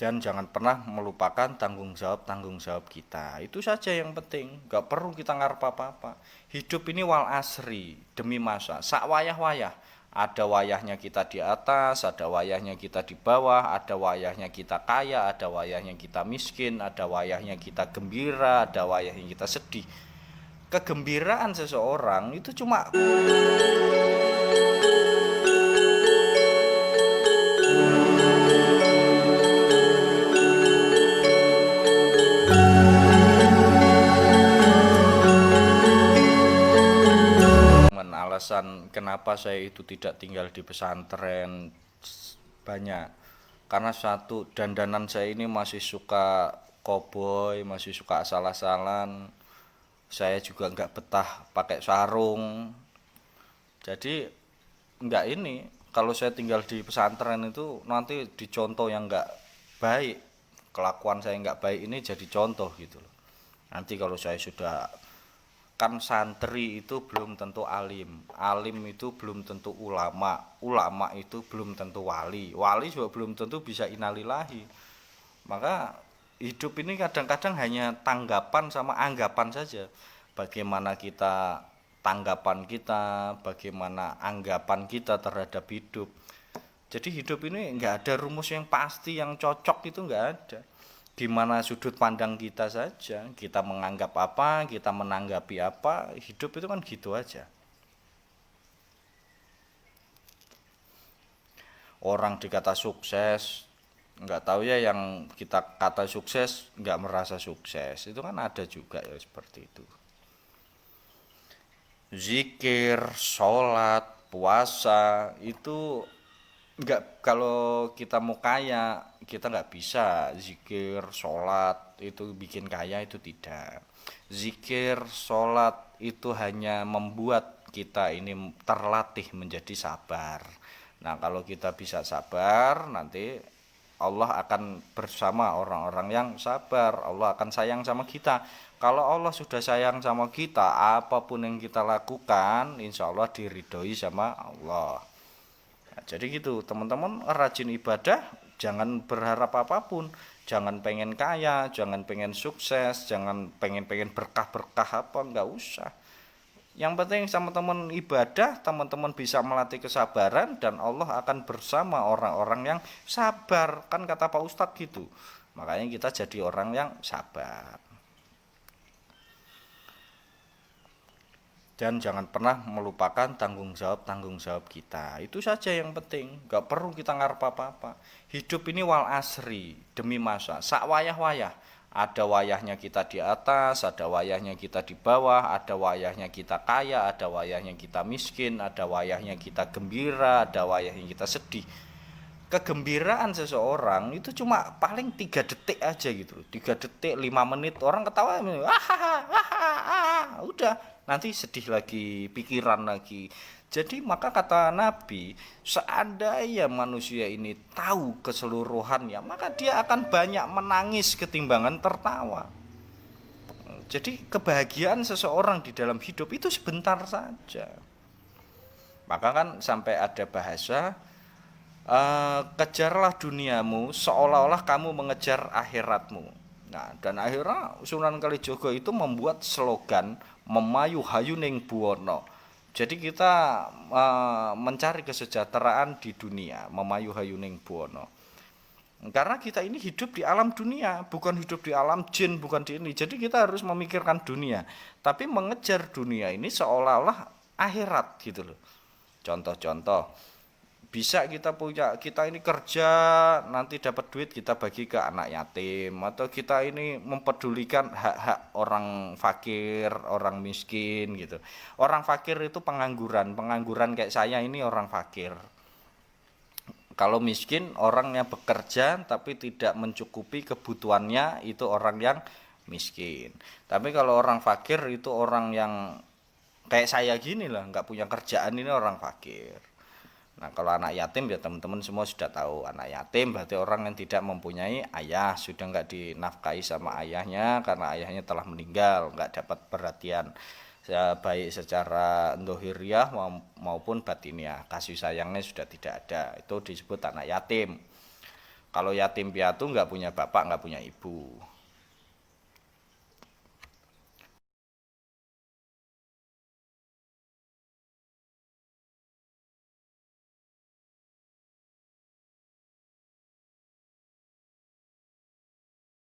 dan jangan pernah melupakan tanggung jawab kita. Itu saja yang penting, gak perlu kita ngarep apa-apa. Hidup ini wal asri, demi masa, sak wayah-wayah. Ada wayahnya kita di atas, ada wayahnya kita di bawah, ada wayahnya kita kaya, ada wayahnya kita miskin, ada wayahnya kita gembira, ada wayahnya kita sedih. Kegembiraan seseorang itu cuma alasan kenapa saya itu tidak tinggal di pesantren banyak. Karena satu, dandanan saya ini masih suka koboi, masih suka asal-asalan. Saya juga nggak betah pakai sarung. Jadi nggak ini, kalau saya tinggal di pesantren itu nanti dicontoh yang nggak baik. Kelakuan saya nggak baik ini jadi contoh gitu loh. Nanti kalau saya sudah, kan santri itu belum tentu alim, alim itu belum tentu ulama, ulama itu belum tentu wali, wali juga belum tentu bisa innalillahi. Maka hidup ini kadang-kadang hanya tanggapan sama anggapan saja. Bagaimana kita, tanggapan kita, bagaimana anggapan kita terhadap hidup. Jadi hidup ini nggak ada rumus yang pasti, yang cocok, itu nggak ada. Gimana sudut pandang kita saja, kita menganggap apa, kita menanggapi apa, hidup itu kan gitu aja. Orang dikata sukses, nggak tahu ya, yang kita kata sukses nggak merasa sukses, itu kan ada juga ya seperti itu. Zikir, sholat, puasa itu nggak, kalau kita mau kaya kita nggak bisa zikir sholat itu bikin kaya, itu tidak. Zikir sholat itu hanya membuat kita ini terlatih menjadi sabar. Nah, kalau kita bisa sabar, nanti Allah akan bersama orang-orang yang sabar. Allah akan sayang sama kita. Kalau Allah sudah sayang sama kita, apapun yang kita lakukan insya Allah diridhoi sama Allah. Nah, jadi gitu teman-teman, rajin ibadah, jangan berharap apapun, jangan pengen kaya, jangan pengen sukses, jangan pengen berkah-berkah apa, nggak usah. Yang penting sama teman ibadah, teman-teman bisa melatih kesabaran dan Allah akan bersama orang-orang yang sabar, kan kata Pak Ustadz gitu. Makanya kita jadi orang yang sabar. Dan jangan pernah melupakan tanggung jawab kita. Itu saja yang penting, gak perlu kita ngarep apa-apa. Hidup ini wal asri, demi masa, sak wayah-wayah. Ada wayahnya kita di atas, ada wayahnya kita di bawah, ada wayahnya kita kaya, ada wayahnya kita miskin, ada wayahnya kita gembira, ada wayahnya kita sedih. Kegembiraan seseorang itu cuma paling 3 detik aja gitu loh. 3 detik, 5 menit orang ketawa, udah, nanti sedih lagi, pikiran lagi. Jadi maka kata Nabi, seandainya manusia ini tahu keseluruhannya, maka dia akan banyak menangis ketimbangan tertawa. Jadi kebahagiaan seseorang di dalam hidup itu sebentar saja. Maka kan sampai ada bahasa, kejarlah duniamu seolah-olah kamu mengejar akhiratmu. Nah, dan akhirnya Sunan Kalijogo itu membuat slogan memayu hayuning buwono. Jadi kita mencari kesejahteraan di dunia, memayu hayuning buwono. Karena kita ini hidup di alam dunia, bukan hidup di alam jin, bukan di ini. Jadi kita harus memikirkan dunia, tapi mengejar dunia ini seolah-olah akhirat gitu loh. Contoh-contoh, bisa kita punya, kita ini kerja nanti dapat duit kita bagi ke anak yatim, atau kita ini mempedulikan hak-hak orang fakir, orang miskin gitu. Orang fakir itu pengangguran, pengangguran kayak saya ini orang fakir. Kalau miskin orang yang bekerja tapi tidak mencukupi kebutuhannya, itu orang yang miskin. Tapi kalau orang fakir itu orang yang kayak saya gini lah, nggak punya kerjaan, ini orang fakir. Nah, kalau anak yatim ya teman-teman semua sudah tahu, anak yatim berarti orang yang tidak mempunyai ayah, sudah nggak dinafkahi sama ayahnya karena ayahnya telah meninggal, nggak dapat perhatian baik secara dohiriah maupun batiniah, kasih sayangnya sudah tidak ada, itu disebut anak yatim. Kalau yatim piatu nggak punya bapak, nggak punya ibu.